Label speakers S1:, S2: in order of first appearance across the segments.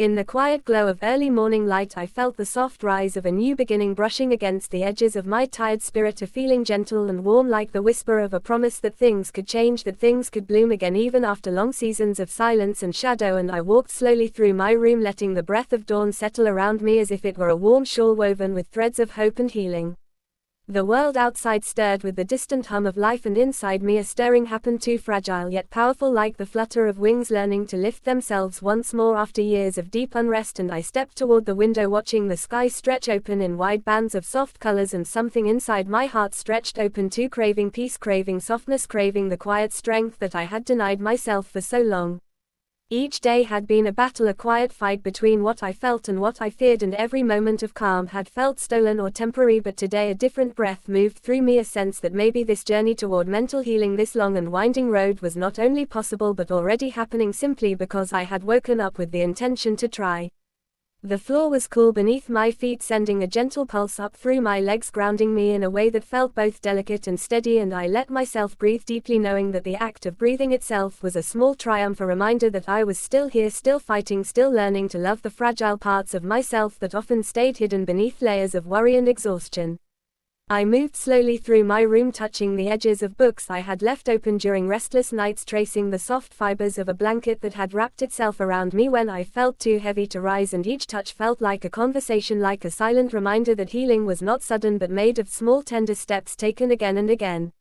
S1: In the quiet glow of early morning light I felt the soft rise of a new beginning brushing against the edges of my tired spirit, a feeling gentle and warm like the whisper of a promise that things could change, that things could bloom again even after long seasons of silence and shadow. And I walked slowly through my room, letting the breath of dawn settle around me as if it were a warm shawl woven with threads of hope and healing. The world outside stirred with the distant hum of life, and inside me a stirring happened too, fragile yet powerful like the flutter of wings learning to lift themselves once more after years of deep unrest. And I stepped toward the window, watching the sky stretch open in wide bands of soft colors, and something inside my heart stretched open too, craving peace, craving softness, craving the quiet strength that I had denied myself for so long. Each day had been a battle, a quiet fight between what I felt and what I feared, and every moment of calm had felt stolen or temporary. But today a different breath moved through me, a sense that maybe this journey toward mental healing, this long and winding road, was not only possible but already happening, simply because I had woken up with the intention to try. The floor was cool beneath my feet, sending a gentle pulse up through my legs, grounding me in a way that felt both delicate and steady, and I let myself breathe deeply, knowing that the act of breathing itself was a small triumph, a reminder that I was still here, still fighting, still learning to love the fragile parts of myself that often stayed hidden beneath layers of worry and exhaustion. I moved slowly through my room, touching the edges of books I had left open during restless nights, tracing the soft fibers of a blanket that had wrapped itself around me when I felt too heavy to rise, and each touch felt like a conversation, like a silent reminder that healing was not sudden but made of small tender steps taken again and again.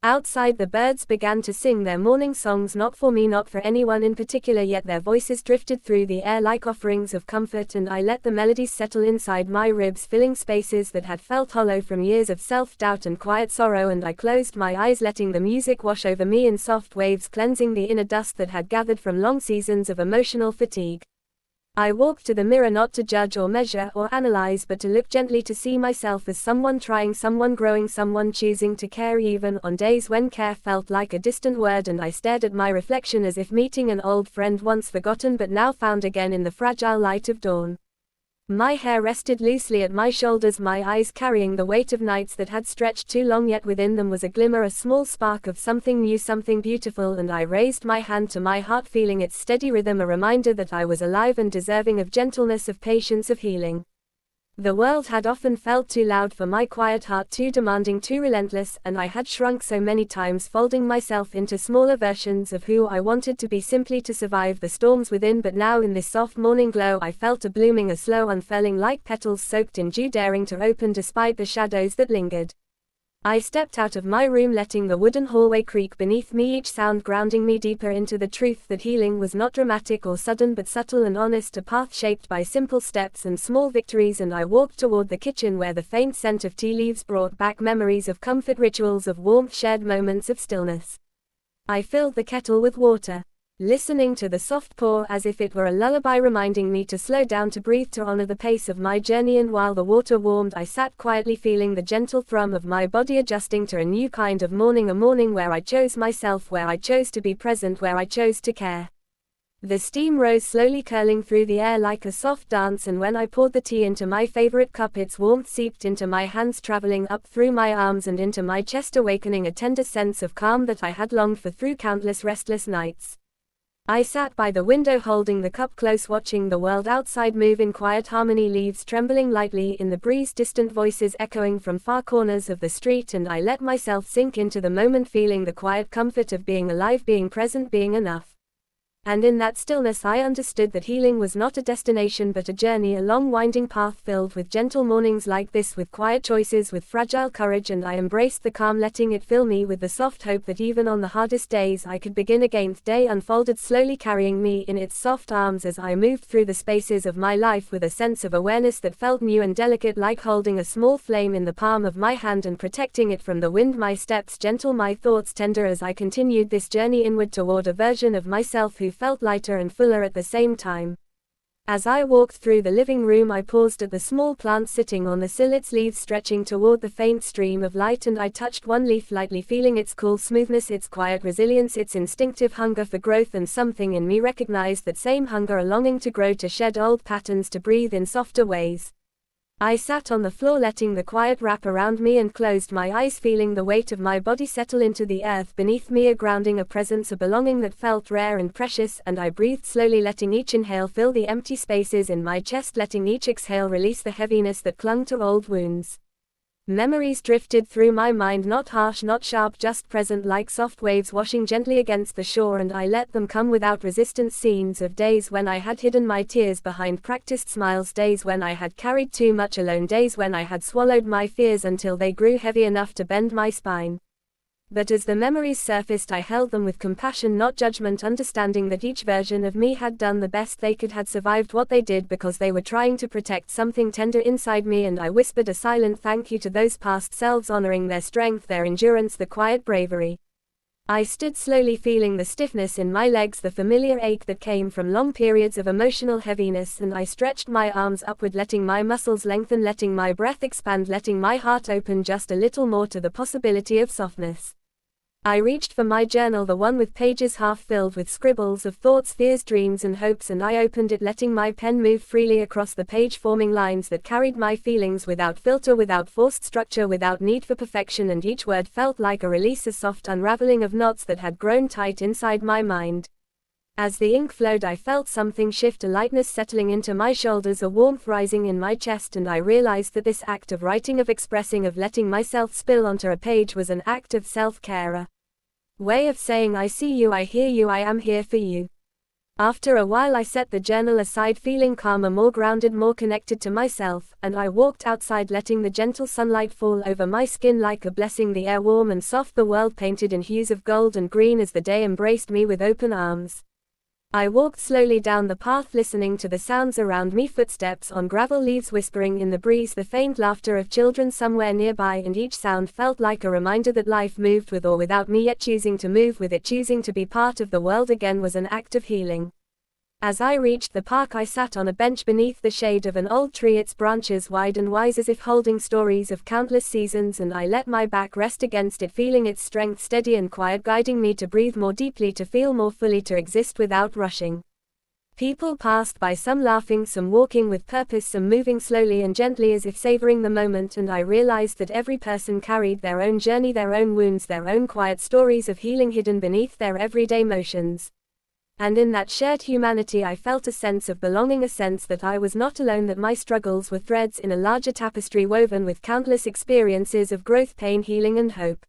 S1: Outside the birds began to sing their morning songs, not for me, not for anyone in particular, yet their voices drifted through the air like offerings of comfort, and I let the melodies settle inside my ribs, filling spaces that had felt hollow from years of self-doubt and quiet sorrow. And I closed my eyes, letting the music wash over me in soft waves, cleansing the inner dust that had gathered from long seasons of emotional fatigue. I walked to the mirror, not to judge or measure or analyze, but to look gently, to see myself as someone trying, someone growing, someone choosing to care even on days when care felt like a distant word. And I stared at my reflection as if meeting an old friend once forgotten but now found again in the fragile light of dawn. My hair rested loosely at my shoulders, my eyes carrying the weight of nights that had stretched too long, yet within them was a glimmer, a small spark of something new, something beautiful. And I raised my hand to my heart, feeling its steady rhythm, a reminder that I was alive and deserving of gentleness, of patience, of healing. The world had often felt too loud for my quiet heart, too demanding, too relentless, and I had shrunk so many times, folding myself into smaller versions of who I wanted to be, simply to survive the storms within. But now in this soft morning glow I felt a blooming, a slow unfurling like petals soaked in dew, daring to open despite the shadows that lingered. I stepped out of my room, letting the wooden hallway creak beneath me, each sound grounding me deeper into the truth that healing was not dramatic or sudden but subtle and honest, a path shaped by simple steps and small victories. And I walked toward the kitchen, where the faint scent of tea leaves brought back memories of comfort, rituals of warmth, shared moments of stillness. I filled the kettle with water, listening to the soft pour as if it were a lullaby, reminding me to slow down, to breathe, to honor the pace of my journey. And while the water warmed, I sat quietly, feeling the gentle thrum of my body adjusting to a new kind of morning, a morning where I chose myself, where I chose to be present, where I chose to care. The steam rose slowly, curling through the air like a soft dance, and when I poured the tea into my favorite cup, its warmth seeped into my hands, traveling up through my arms and into my chest, awakening a tender sense of calm that I had longed for through countless restless nights. I sat by the window, holding the cup close, watching the world outside move in quiet harmony, leaves trembling lightly in the breeze, distant voices echoing from far corners of the street. And I let myself sink into the moment, feeling the quiet comfort of being alive, being present, being enough. And in that stillness I understood that healing was not a destination but a journey, a long winding path filled with gentle mornings like this, with quiet choices, with fragile courage. And I embraced the calm, letting it fill me with the soft hope that even on the hardest days I could begin again. The day unfolded, slowly carrying me in its soft arms as I moved through the spaces of my life with a sense of awareness that felt new and delicate, like holding a small flame in the palm of my hand and protecting it from the wind. My steps gentle, my thoughts tender, as I continued this journey inward toward a version of myself who felt lighter and fuller at the same time. As I walked through the living room, I paused at the small plant sitting on the sill, its leaves stretching toward the faint stream of light, and I touched one leaf lightly, feeling its cool smoothness, its quiet resilience, its instinctive hunger for growth. And something in me recognized that same hunger, a longing to grow, to shed old patterns, to breathe in softer ways. I sat on the floor letting the quiet wrap around me and closed my eyes, feeling the weight of my body settle into the earth beneath me, a grounding, a presence, a belonging that felt rare and precious, and I breathed slowly, letting each inhale fill the empty spaces in my chest, letting each exhale release the heaviness that clung to old wounds. Memories drifted through my mind, not harsh, not sharp, just present, like soft waves washing gently against the shore, and I let them come without resistance. Scenes of days when I had hidden my tears behind practiced smiles, days when I had carried too much alone, days when I had swallowed my fears until they grew heavy enough to bend my spine. But as the memories surfaced, I held them with compassion, not judgment, understanding that each version of me had done the best they could, had survived what they did because they were trying to protect something tender inside me, and I whispered a silent thank you to those past selves, honoring their strength, their endurance, the quiet bravery. I stood slowly, feeling the stiffness in my legs, the familiar ache that came from long periods of emotional heaviness, and I stretched my arms upward, letting my muscles lengthen, letting my breath expand, letting my heart open just a little more to the possibility of softness. I reached for my journal, the one with pages half filled with scribbles of thoughts, fears, dreams, and hopes, and I opened it, letting my pen move freely across the page, forming lines that carried my feelings without filter, without forced structure, without need for perfection, and each word felt like a release, a soft unraveling of knots that had grown tight inside my mind. As the ink flowed, I felt something shift, a lightness settling into my shoulders, a warmth rising in my chest, and I realized that this act of writing, of expressing, of letting myself spill onto a page was an act of self-care, a way of saying I see you, I hear you, I am here for you. After a while I set the journal aside, feeling calmer, more grounded, more connected to myself, and I walked outside, letting the gentle sunlight fall over my skin like a blessing, the air warm and soft, the world painted in hues of gold and green as the day embraced me with open arms. I walked slowly down the path, listening to the sounds around me, footsteps on gravel, leaves whispering in the breeze, the faint laughter of children somewhere nearby, and each sound felt like a reminder that life moved with or without me, yet choosing to move with it, choosing to be part of the world again, was an act of healing. As I reached the park, I sat on a bench beneath the shade of an old tree, its branches wide and wise as if holding stories of countless seasons, and I let my back rest against it, feeling its strength steady and quiet, guiding me to breathe more deeply, to feel more fully, to exist without rushing. People passed by, some laughing, some walking with purpose, some moving slowly and gently as if savoring the moment, and I realized that every person carried their own journey, their own wounds, their own quiet stories of healing hidden beneath their everyday motions. And in that shared humanity I felt a sense of belonging, a sense that I was not alone, that my struggles were threads in a larger tapestry woven with countless experiences of growth, pain, healing, and hope.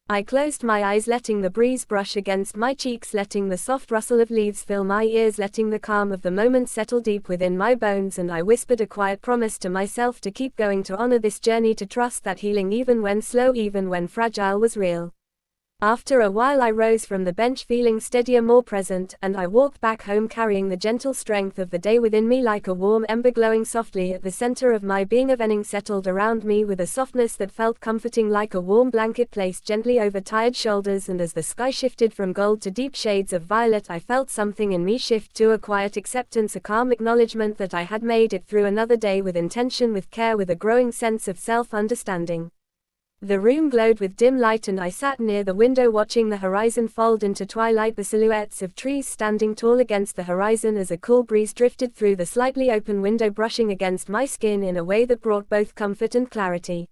S1: I closed my eyes, letting the breeze brush against my cheeks, letting the soft rustle of leaves fill my ears, letting the calm of the moment settle deep within my bones, and I whispered a quiet promise to myself to keep going, to honor this journey, to trust that healing, even when slow, even when fragile, was real. After a while I rose from the bench, feeling steadier, more present, and I walked back home, carrying the gentle strength of the day within me like a warm ember glowing softly at the center of my being. Evening settled around me with a softness that felt comforting, like a warm blanket placed gently over tired shoulders, and as the sky shifted from gold to deep shades of violet, I felt something in me shift to a quiet acceptance, a calm acknowledgement that I had made it through another day with intention, with care, with a growing sense of self-understanding. The room glowed with dim light, and I sat near the window watching the horizon fold into twilight, the silhouettes of trees standing tall against the horizon as a cool breeze drifted through the slightly open window, brushing against my skin in a way that brought both comfort and clarity.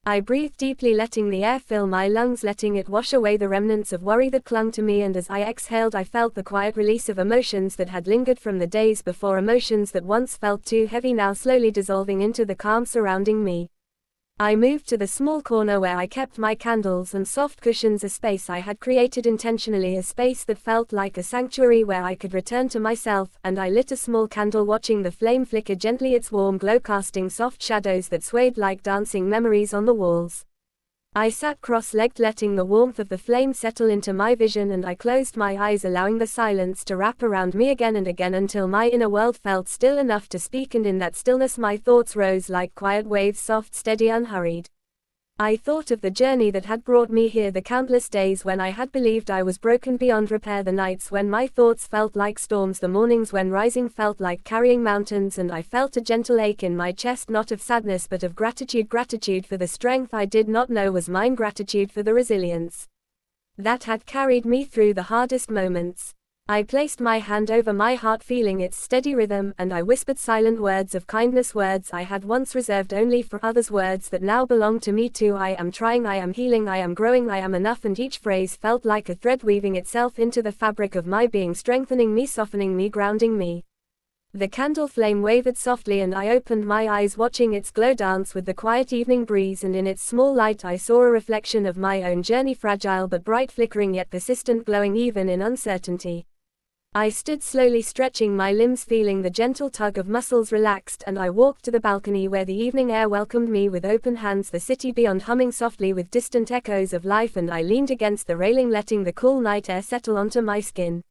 S1: I breathed deeply, letting the air fill my lungs, letting it wash away the remnants of worry that clung to me, and as I exhaled I felt the quiet release of emotions that had lingered from the days before, emotions that once felt too heavy now slowly dissolving into the calm surrounding me. I moved to the small corner where I kept my candles and soft cushions, a space I had created intentionally, a space that felt like a sanctuary where I could return to myself, and I lit a small candle, watching the flame flicker gently, its warm glow casting soft shadows that swayed like dancing memories on the walls. I sat cross-legged, letting the warmth of the flame settle into my vision, and I closed my eyes, allowing the silence to wrap around me again and again until my inner world felt still enough to speak, and in that stillness my thoughts rose like quiet waves, soft, steady, unhurried. I thought of the journey that had brought me here, the countless days when I had believed I was broken beyond repair, the nights when my thoughts felt like storms, the mornings when rising felt like carrying mountains, and I felt a gentle ache in my chest, not of sadness but of gratitude, gratitude for the strength I did not know was mine, gratitude for the resilience that had carried me through the hardest moments. I placed my hand over my heart, feeling its steady rhythm, and I whispered silent words of kindness, words I had once reserved only for others, words that now belong to me too. I am trying, I am healing, I am growing, I am enough, and each phrase felt like a thread weaving itself into the fabric of my being, strengthening me, softening me, grounding me. The candle flame wavered softly and I opened my eyes, watching its glow dance with the quiet evening breeze, and in its small light I saw a reflection of my own journey, fragile but bright, flickering yet persistent, glowing even in uncertainty. I stood slowly, stretching my limbs, feeling the gentle tug of muscles relaxed, and I walked to the balcony where the evening air welcomed me with open hands, the city beyond humming softly with distant echoes of life, and I leaned against the railing, letting the cool night air settle onto my skin.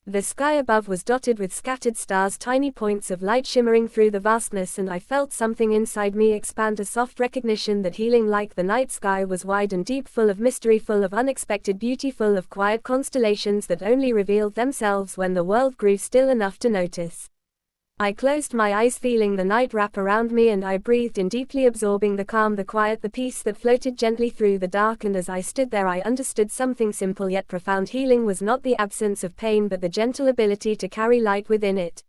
S1: The sky above was dotted with scattered stars, tiny points of light shimmering through the vastness, and I felt something inside me expand, a soft recognition that healing like the night sky was wide and deep, full of mystery, full of unexpected beauty, full of quiet constellations that only revealed themselves when the world grew still enough to notice. I closed my eyes, feeling the night wrap around me, and I breathed in deeply, absorbing the calm, the quiet, the peace that floated gently through the dark. And as I stood there, I understood something simple yet profound. Healing was not the absence of pain, but the gentle ability to carry light within it.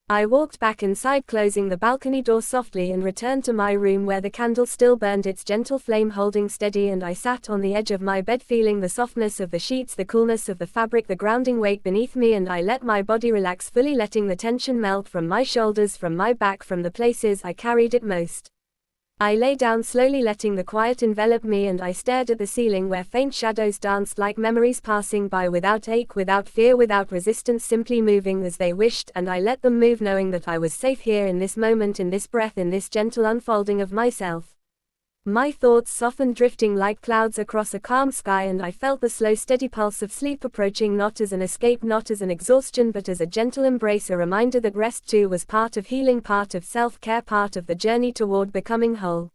S1: I walked back inside, closing the balcony door softly, and returned to my room where the candle still burned, its gentle flame holding steady, and I sat on the edge of my bed, feeling the softness of the sheets, the coolness of the fabric, the grounding weight beneath me, and I let my body relax fully, letting the tension melt from my shoulders, from my back, from the places I carried it most. I lay down slowly, letting the quiet envelop me, and I stared at the ceiling where faint shadows danced like memories passing by, without ache, without fear, without resistance, simply moving as they wished, and I let them move, knowing that I was safe here in this moment, in this breath, in this gentle unfolding of myself. My thoughts softened, drifting like clouds across a calm sky, and I felt the slow, steady pulse of sleep approaching, not as an escape, not as an exhaustion, but as a gentle embrace, a reminder that rest too was part of healing, part of self-care, part of the journey toward becoming whole.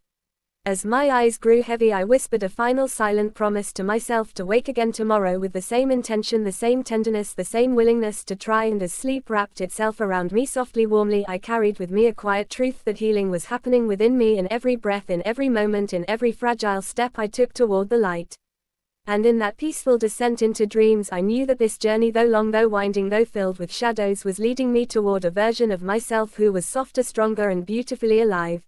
S1: As my eyes grew heavy, I whispered a final silent promise to myself to wake again tomorrow with the same intention, the same tenderness, the same willingness to try, and as sleep wrapped itself around me softly, warmly, I carried with me a quiet truth that healing was happening within me, in every breath, in every moment, in every fragile step I took toward the light. And in that peaceful descent into dreams, I knew that this journey, though long, though winding, though filled with shadows, was leading me toward a version of myself who was softer, stronger, and beautifully alive.